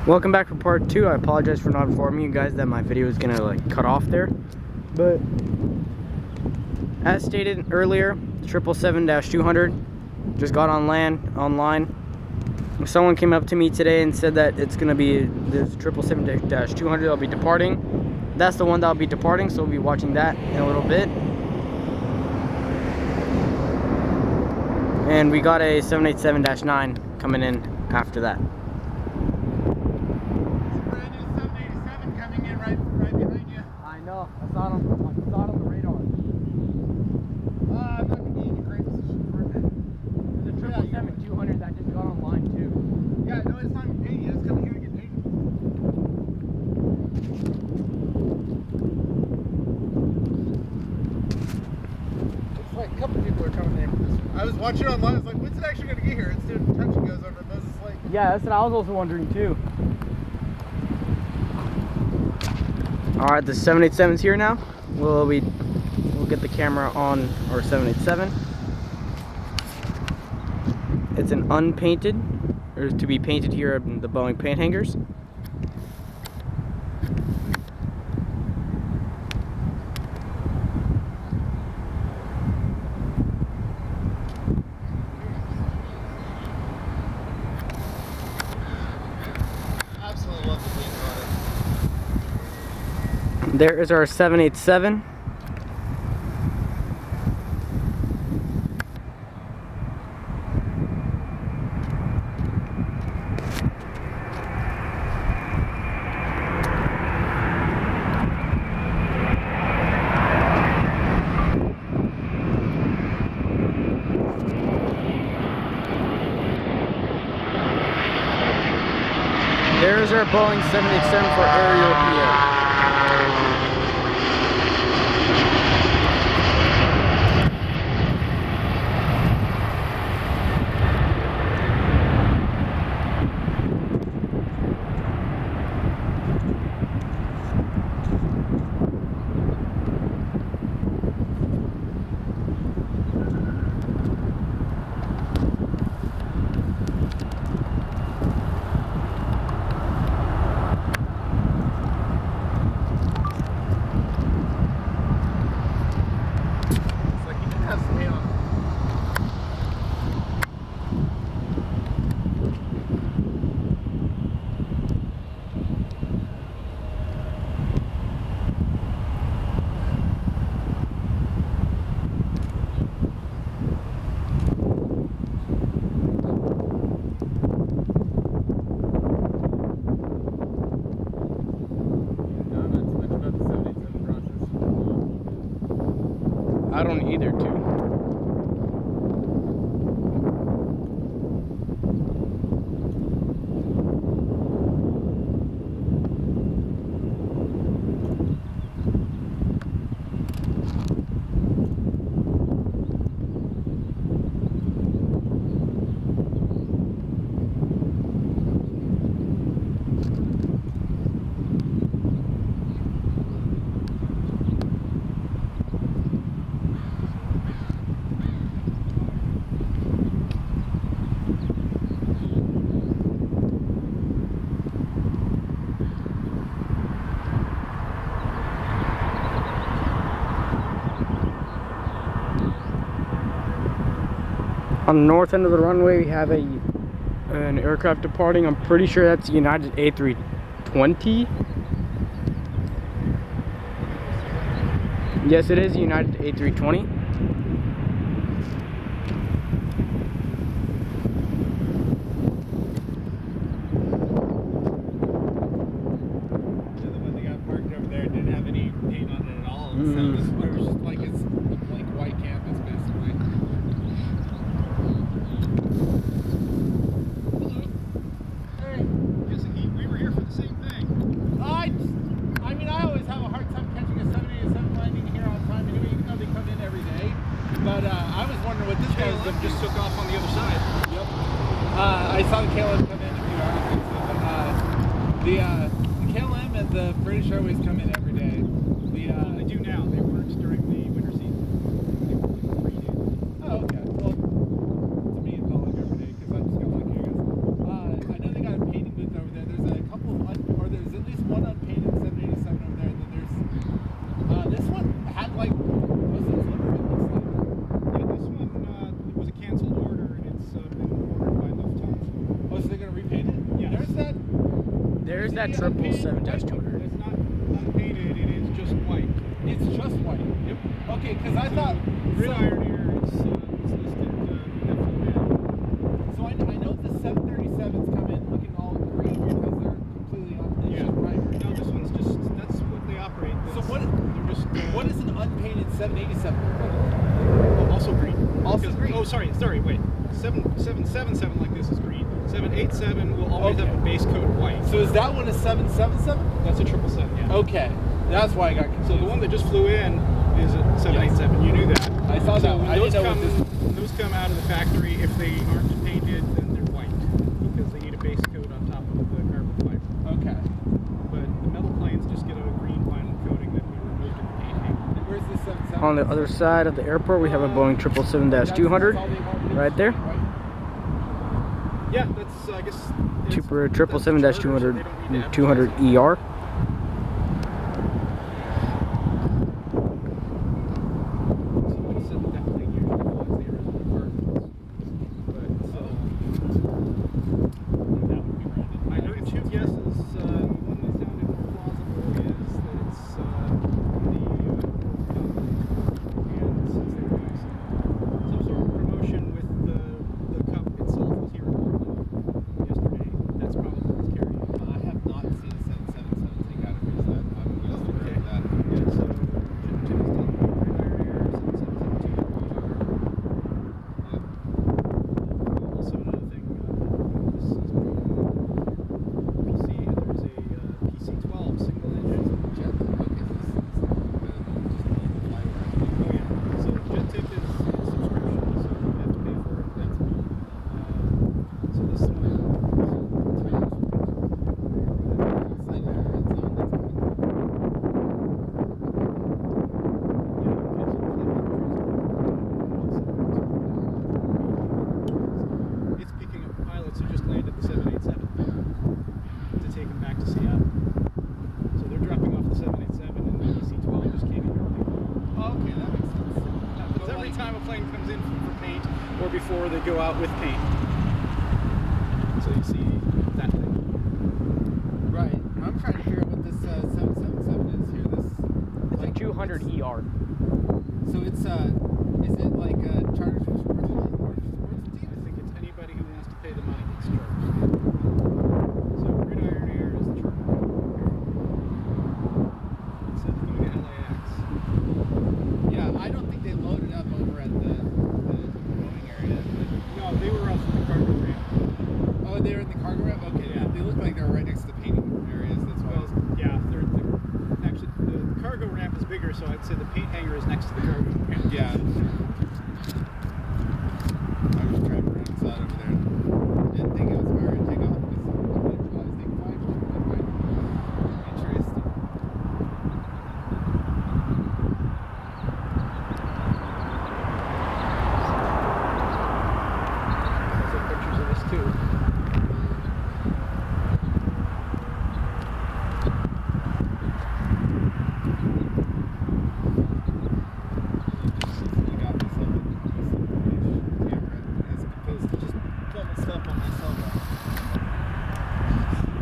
Welcome back for part 2. I apologize for not informing you guys that my video is gonna like cut off there, but as stated earlier, 777-200 just got online. Someone came up to me today and said that it's gonna be this 777-200 that'll be departing. That's the one that'll be departing, so we'll be watching that in a little bit. And we got a 787-9 coming in after that. I know. I saw it on the radar. I'm not going to be in a great position for it. There's a 777-200 that just got online too. Yeah, no, it's not even paid yet. It's coming here to get paid. It's like a couple people are coming in for this one. I was watching online. I was like, when's it actually going to get here? It's doing touch and goes over Moses Lake. Yeah, that's what I was also wondering too. Alright, the 787's here now. We'll get the camera on our 787. It's an unpainted, or to be painted here in the Boeing paint hangers. Absolutely love the paint on it. There is our 787. There is our Boeing 787 for aerial PA. I don't either too. On the north end of the runway, we have an aircraft departing. I'm pretty sure that's United A320. Yes, it is United A320. The one that got parked over there didn't have any paint on it at all. So it was just like it's like white canvas basically. We were here for the same thing. I mean, I always have a hard time catching a 787 landing here on time anyway, even though they come in every day. But I was wondering what this guy was doing. Just took off on the other side. Yep. I saw the KLM come in a few hours ago. The KLM and the British Airways come in every day. They do now. They work during the winter season. Oh, okay. Well, to me, it's all like every day because I just got lucky, I guess. I know they got a painting booth over there. There's a couple that? There's that the unpainted 777-200. It's not unpainted, it is just white. It's just white. Yep. Okay, because I thought. Gridiron here is listed So I know the 737s come in looking all green because they're completely Yeah. right. No, this one's just, that's what they operate. So what? They're just, What is an unpainted 787? oh, also green. Also green. Oh, sorry, wait. 777 like this is green. 787 will always Okay. have a base coat of white. So is that one a 777? That's a 777, yeah. Okay, that's why I got confused. So the one that just flew in is a 787. You knew that. I saw that one. I Those didn't know come, what this. those come out of the factory. If they aren't painted, then they're white because they need a base coat on top of the carbon fiber. Okay. But the metal planes just get a green vinyl coating that we removed in the painting. Where's the 777? On the other side of the airport, we have a Boeing 777-200 right there. Yeah, that's I guess. it's- Super that's the 777-200 charters, so they don't need to 200 advertise ER. Somebody said that plane usually flies the original Cardinals. But that would be grounded. I know two guesses. The one that sounded more plausible is that it's the Cup. And since they were doing some sort of promotion with the Cup itself was here in Portland yesterday, that's probably what's carrying it. I have not seen a 777 take out of here, so I'm just aware of that. Yeah, so Jim is telling me Gridiron Air 772 Also another thing, this is PC, there's a PC-12 single engine. Jet, okay, this is just a fly around. Oh yeah, so JetTip is subscription, so you have to pay for it. So this one, it's picking up pilots who just landed the 787 to take them back to Seattle. So they're dropping off the 787 and the PC-12 just came in early. Okay, that makes sense. Because every time a plane comes in for paint or before they go out with paint. So you see that thing. Right. I'm trying to figure out what this 777 is here. This It's a 200 ER. So it's is it like a charter for sports team? I think it's anybody who wants to pay the money gets charged. So Gridiron Air is the charter company here. It says going to LAX. Yeah, I don't think they loaded up over at the Boeing area. No, they were off the cargo ramp. Oh, they were in the cargo ramp? Okay, yeah. They look like they're right next to the painting areas. That's why. Well, yeah, actually the cargo ramp is bigger, so I'd say the paint hangar is next to the cargo ramp. Yeah. I was driving around inside over there. Didn't think it was where to take off because I was thinking 5 Interesting. There's pictures of this too. I got myself a camera as opposed to just filming stuff on my cell phone.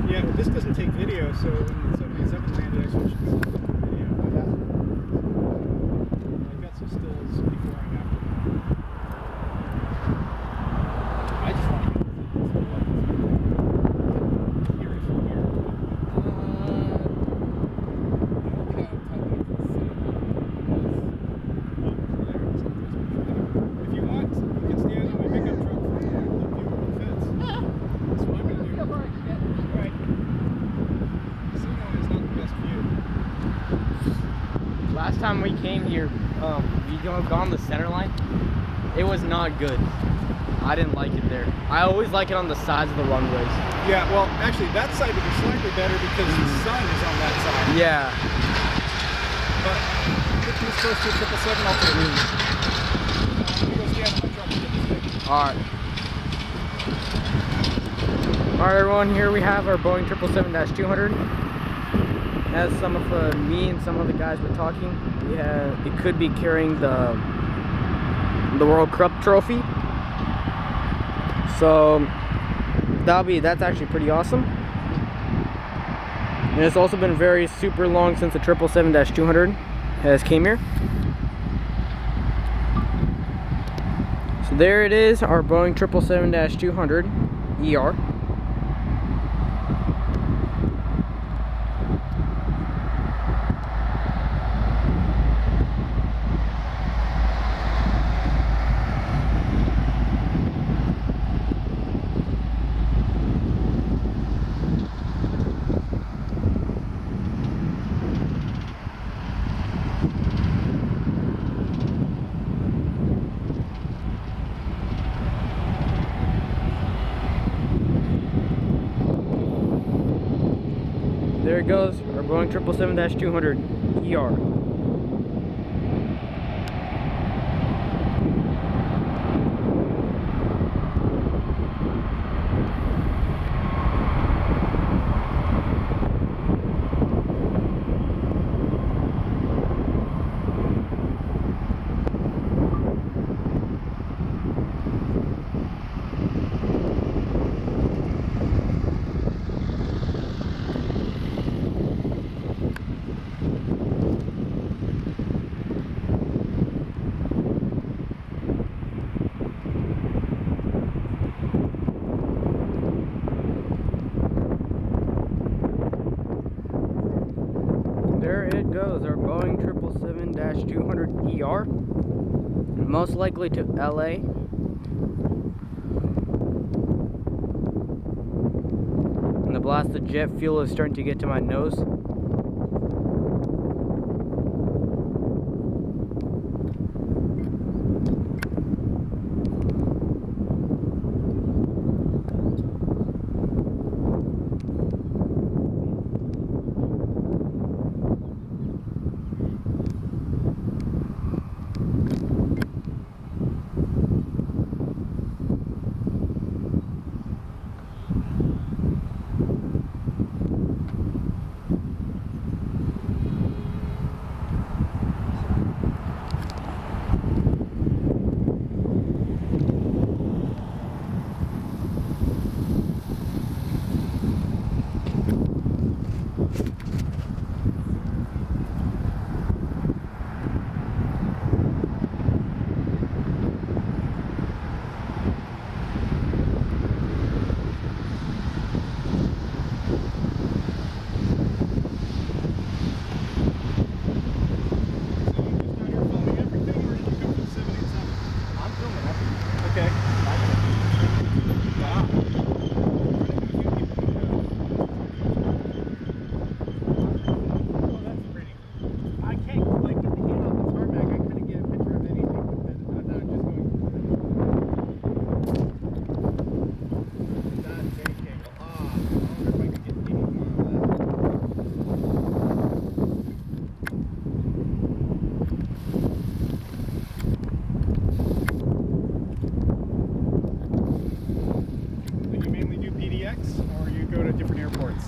Yeah, but this doesn't take video, so when the 787 landed, I switched to video. I've got some stills before and after. I just want to Here is from here. If you want, you can stand on my pickup truck for a view of the fence. That's what I'm going to do. Right. Casino is not the best view. Last time we came here, you gone the center line. It was not good. I didn't like it there. I always like it on the sides of the runways. Yeah, well, actually, that side would be slightly better because the sun is on that side. Yeah. But get this close to a 777, I'll take it. I'm going to go stand on my truck and get this thing. Alright. Alright everyone, here we have our Boeing 777-200. As some of me and some of the guys were talking, it could be carrying the World Cup trophy. So that's actually pretty awesome. And it's also been very super long since the 777-200 has came here. So there it is, our Boeing 777-200 ER. There it goes, our Boeing 777-200 ER. There it goes, our Boeing 777-200 ER, most likely to LA. And the blast of jet fuel is starting to get to my nose.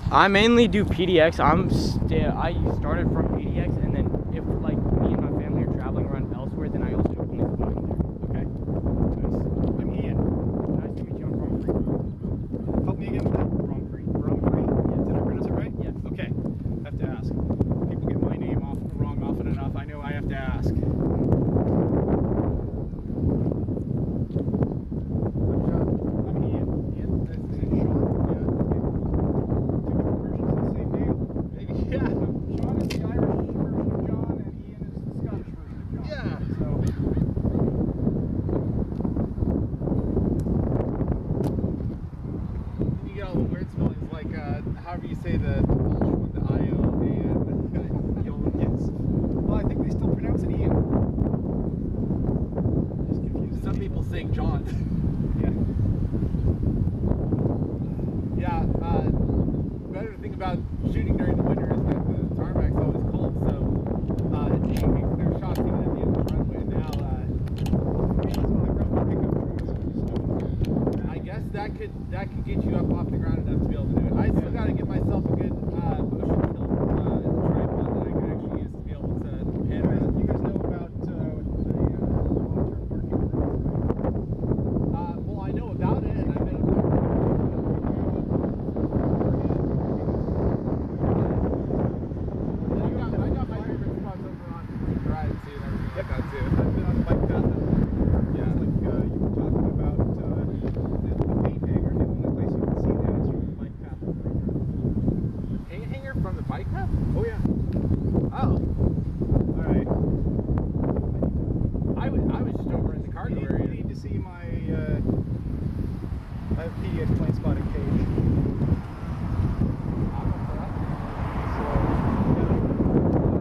I mainly do PDX. I started from PDX, and then if like me and my family are traveling around elsewhere, then I also only fly there. Okay. Nice. I'm Ian. Nice to meet you. I'm Grand Prix. Help me again with that. Grand Prix. Grand Prix? Yeah. Did I pronounce it right? Yes. Okay. I have to ask. People get my name wrong often enough. I know I have to ask. I'm Ian. Ian? Is it Sean? Yeah. Yeah, Sean is the Irish version of John, and Ian is the Scottish version of John. Yeah. So. You get all the weird spellings, like however you say the Welsh with the IO and Yes. Well, I think they still pronounce it Ian. Just confused. some people saying John. Yeah. Yeah, better thing about shooting during the winter is that the tarmac's always cold, so you can get clear shots even at the end of the runway. Now, I guess that could get you up off the ground enough to be able to do it. I still got to get myself a good motion tilt tripod that I can actually use to be able to pan around. You guys know about the long-term parking program? Well, I know about it, and I've been up there. body craft? Oh yeah. Oh. Alright. I was just over in the cargo You area. need to see my I have PDX plane spotting cage. So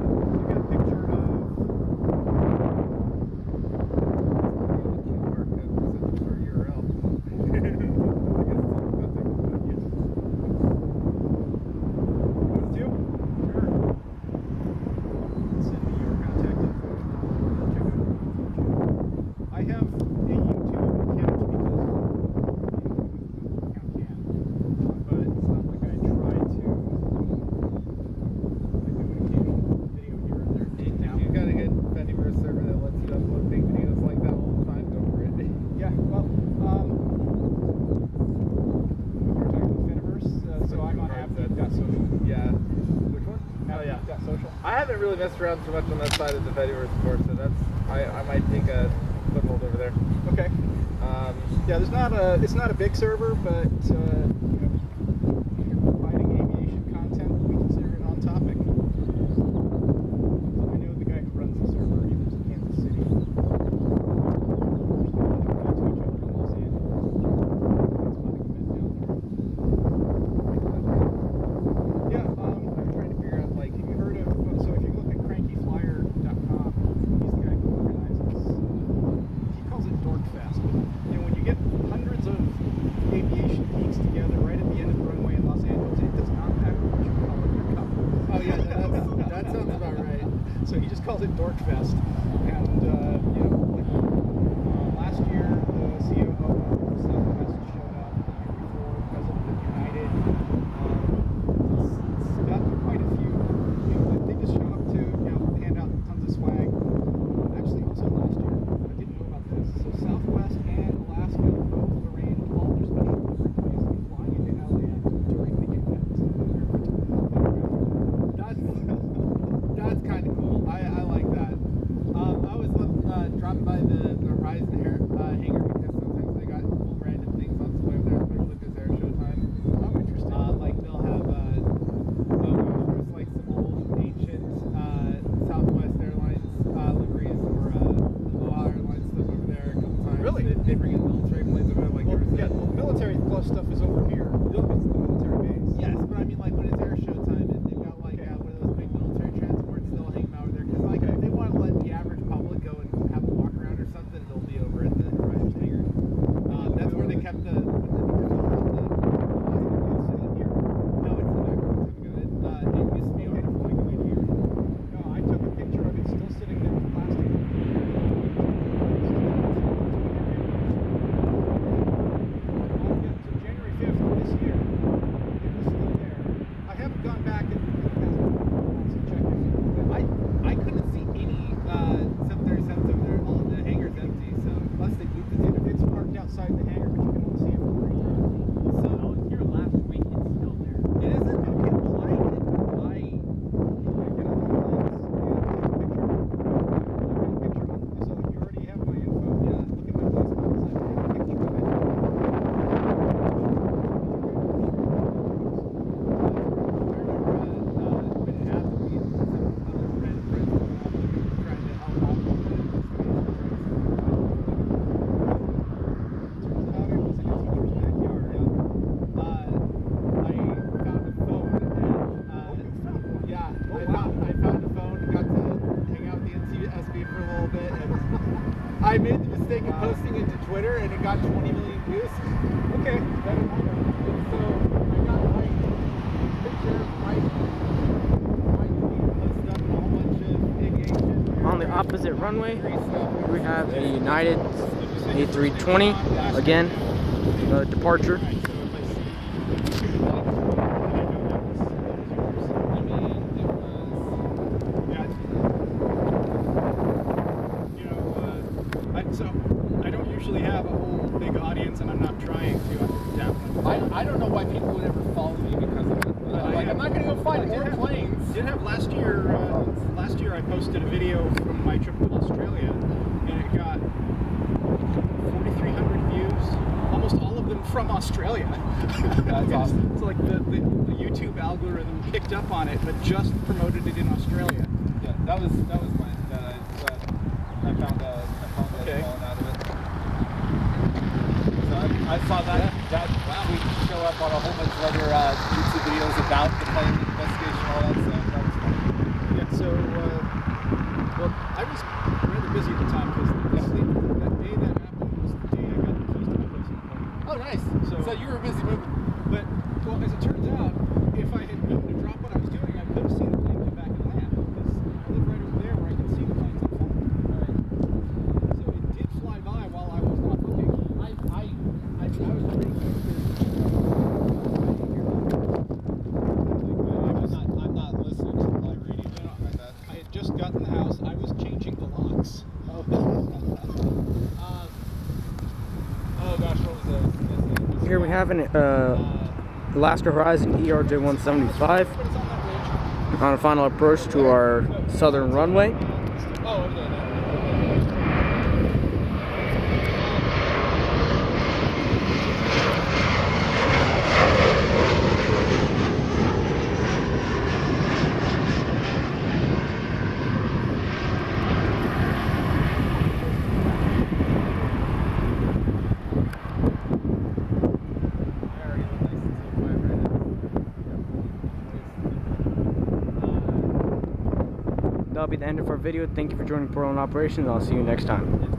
I got a picture of I haven't really messed around too much on that side of the Fediverse before, so that's I might take a foothold over there. Okay. Yeah, it's not a big server, but you know, if you're providing aviation content, we consider it on topic. I know the guy who runs the server. He lives in Kansas City. Yeah, I'm trying to figure out, like, have you heard of, so if you look at crankyflyer.com, he's the guy who organizes, he calls it Dorkfest. And when you get hundreds of aviation geeks together right at the end of the runway in Los Angeles, it does not matter what you call it, your cup. Oh yeah, that sounds about right. So he just calls it Dorkfest. And, you know, like, last year, the CEO of Southwest showed up, the year before, president of United. It's got quite a few, you know, they just show up to, you know, hand out tons of swag. Actually, also last year, I didn't know about this. So Southwest and Alaska both arranged all their special deliveries flying into LAX during the event. That's kind of cool. I like that. I always love dropping by the Horizon hangar because sometimes they got cool random things on display over there, especially if there's air show time. Oh, interesting. Like they'll have there's like some old ancient Southwest Airlines liveries or Aloha Airlines stuff over there a couple times. Really? They bring in military planes over there, like Well, there was yeah, well, the military plus stuff is over here. Look, it's the military base. Yes, but I mean, like when it's air show time, they've got like one of those big military transports still hanging out over there. Because like if they want to let the average public go and have a walk around or something, they'll be over at the Horizon hangar. That's where they kept the. No, it's the back. It used to be over flying away here. No, I took a picture of it still sitting there with plastic. So January 5th of this year, it was still there. I haven't gone back in the past couple of months and checked it. I couldn't see any 737s over there. All of the hangars empty, so unless they moved it. It's parked outside the hangar, but you can only see it from right here. So I was here last week. It's still there. It isn't. Okay, well I get on the lens and take a picture. So you already have my info. Yeah, look at my placements. I have a picture of it. Turns out it was in a teacher's backyard. I made the mistake of posting it to Twitter and it got 20 million views. Okay, that is So I got my picture, my tweet posted up and a whole bunch of aviation. On the opposite runway, we have the United A320 again, departure. So I don't usually have a whole big audience, and I'm not trying to. I don't know why people would ever follow me because of it. Like, I'm not going to go find more planes. Did have last year. Last year I posted a video from my trip to Australia, and it got 4,300 views. Almost all of them from Australia. That's awesome. It's like the YouTube algorithm kicked picked up on it, but just promoted it in Australia. Yeah, that was mine. That I found Okay. falling out of it. So I saw that tweet show up on a whole bunch of other YouTube videos about the plane investigation, all that stuff. That was fun. Yeah, so, well, I was rather busy at the time because that day that happened was the day I got the keys to my place in the park. Oh, nice. So- So you were busy moving. But, well, as it turns out, if I had known to drop what I was doing, I could have seen the plane come back and land because I live right over there where I can see the planes in front. So it did fly by while I was not looking. I was pretty close I'm not listening to live radio. I had just gotten the house. I was changing the locks. Oh gosh, what was that? Here we have an Alaska Horizon ERJ-175 But it's on that ridge. on a final approach to our southern runway. Oh, okay. That'll be the end of our video. Thank you for joining Portland Operations. I'll see you next time.